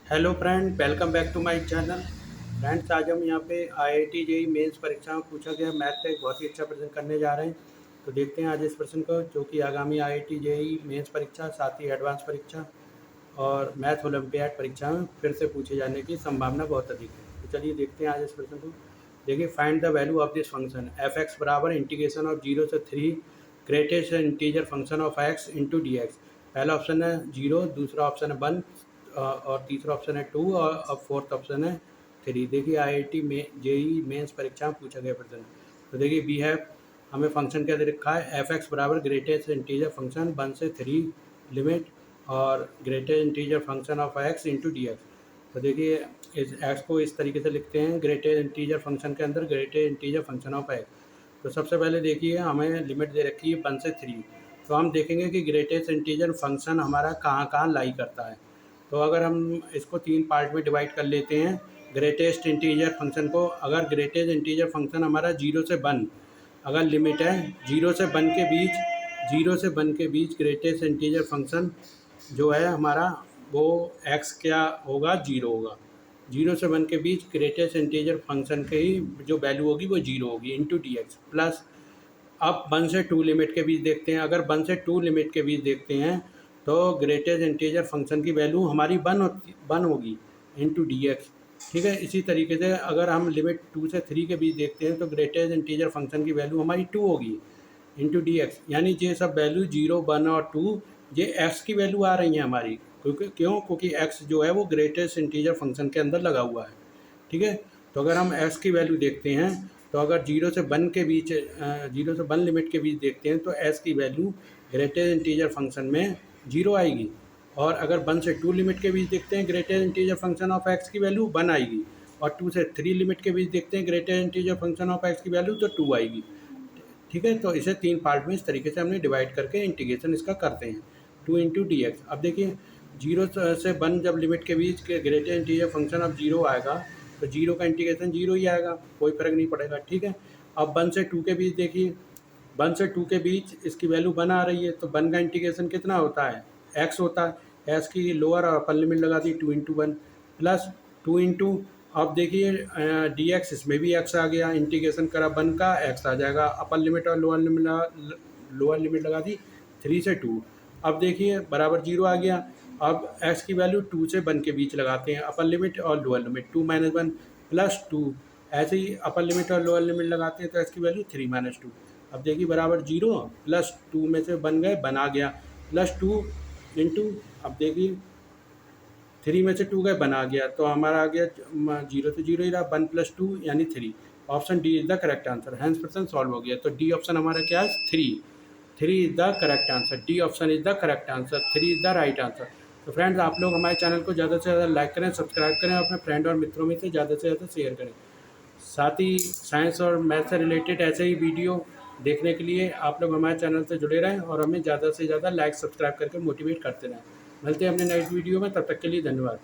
Hello friend, welcome back to my channel. Friends, आज हम यहाँ पे आईआईटी जेईई मेंस परीक्षा में पूछा गया मैथ का एक बहुत ही अच्छा प्रश्न करने जा रहे हैं। तो देखते हैं आज इस प्रश्न को, जो कि आगामी आईआईटी जेईई मेंस परीक्षा, साथ ही एडवांस परीक्षा और मैथ ओलंपियाड परीक्षा में फिर से पूछे जाने की संभावना बहुत अधिक है। तो चलिए देखते हैं आज इस प्रश्न को। देखिए, find the value of this function F x बराबर इंटीग्रेशन ऑफ 0 से 3 greatest integer function of x into D x. पहला ऑप्शन है 0, दूसरा ऑप्शन है 1 और तीसरा ऑप्शन है 2 और अब फोर्थ ऑप्शन है 3। देखिए, आईआईटी में जेईई मेंस परीक्षा में पूछा गया प्रश्न। तो देखिए, वी हैव हमें फंक्शन क्या दे रखा है, एफ एक्स बराबर ग्रेटेस्ट इंटीजर फंक्शन 1 से 3 लिमिट और greatest integer function of x into D x. तो देखिए, इस एक्स को इस तरीके से लिखते हैं, ग्रेटेस्ट इंटीजर फंक्शन के अंदर greatest integer function of x. तो सबसे पहले देखिए, हमें लिमिट दे रखी है 1 से 3। तो हम देखेंगे कि ग्रेटेस्ट इंटीजर फंक्शन हमारा कहाँ कहाँ लाई करता है। तो अगर हम इसको 3 पार्ट में डिवाइड कर लेते हैं, ग्रेटेस्ट इंटीजर फंक्शन को, अगर ग्रेटेस्ट इंटीजर फंक्शन हमारा 0 से 1, अगर लिमिट है 0 से 1 के बीच, 0 से 1 के बीच ग्रेटेस्ट इंटीजर फंक्शन जो है हमारा, वो एक्स क्या होगा, 0 होगा। 0 से 1 के बीच ग्रेटेस्ट इंटीजर फंक्शन की जो वैल्यू होगी वो 0 होगी इंटू डी एक्स प्लस। अब 1 से 2 लिमिट के बीच देखते हैं। अगर 1 से 2 लिमिट के बीच देखते हैं तो ग्रेटेस्ट इंटीजर फंक्शन की वैल्यू हमारी 1 होगी इंटू डी एक्स। ठीक है, इसी तरीके से अगर हम लिमिट 2 से 3 के बीच देखते हैं तो ग्रेटेस्ट इंटीजर फंक्शन की वैल्यू हमारी 2 होगी इंटू डी एक्स। यानी ये सब वैल्यू 0, 1 और 2 ये एक्स की वैल्यू आ रही हैं हमारी, क्योंकि एक्स जो है वो ग्रेटेस्ट इंटीजर फंक्शन के अंदर लगा हुआ है। ठीक है, तो अगर हम एक्स की वैल्यू देखते हैं तो अगर 0 से 1 के बीच, 0 से 1 लिमिट के बीच देखते हैं तो एस की वैल्यू ग्रेटेस्ट इंटीजर फंक्शन में 0 आएगी। और अगर 1 से 2 लिमिट के बीच देखते हैं greatest integer function of x की वैल्यू 1 आएगी। और 2 से 3 लिमिट के बीच देखते हैं greatest integer function of x की वैल्यू तो 2 आएगी। ठीक है, तो इसे 3 पार्ट में इस तरीके से हमने डिवाइड करके इंटीग्रेशन इसका करते हैं, 2 इंटू डी एक्स। अब देखिए, 0 से 1 जब लिमिट के बीच के ग्रेटेस्ट इंटीजर फंक्शन ऑफ 0 आएगा तो 0 का इंटीग्रेशन 0 ही आएगा, कोई फर्क नहीं पड़ेगा। ठीक है, अब 1 से 2 के बीच देखिए, 1 से 2 के बीच इसकी वैल्यू 1 आ रही है तो 1 का इंटीग्रेशन कितना होता है, एक्स होता है। एक्स की लोअर और अपर लिमिट लगा दी 2 इंटू 1 प्लस 2 इंटू, अब देखिए डी एक्स, इसमें भी एक्स आ गया, इंटीग्रेशन करा 1 का, एक्स आ जाएगा। अपर लिमिट और लोअर लिमिट लगा दी 3 से 2। अब देखिए बराबर 0 आ गया। अब एक्स की वैल्यू 2 से 1 के बीच लगाते हैं, अपर लिमिट और लोअर लिमिट, 2 - 1 प्लस 2। ऐसे ही अपर लिमिट और लोअर लिमिट लगाते हैं तो एक्स की वैल्यू 3 - 2। अब देखिए बराबर 0 प्लस 2 में से बन गए, बन आ गया प्लस 2 इंटू, अब देखिए 3 में से 2 गए, बन आ गया, तो हमारा आ गया 0 से 0 ही रहा, 1 प्लस 2 यानी 3। Option D is the correct answer, hence प्रश्न सॉल्व हो गया। तो डी ऑप्शन हमारा क्या है, 3 is the correct answer. D option is the correct answer, 3 is the right answer. तो फ्रेंड्स, आप लोग हमारे चैनल को ज़्यादा से ज़्यादा लाइक करें, सब्सक्राइब करें और अपने फ्रेंड और मित्रों में से ज़्यादा शेयर करें। साथ ही साइंस और मैथ से रिलेटेड ऐसे ही वीडियो देखने के लिए आप लोग हमारे चैनल से जुड़े रहें और हमें ज़्यादा से ज़्यादा लाइक सब्सक्राइब करके मोटिवेट करते रहें। मिलते हैं अपने नेक्स्ट वीडियो में, तब तक के लिए धन्यवाद।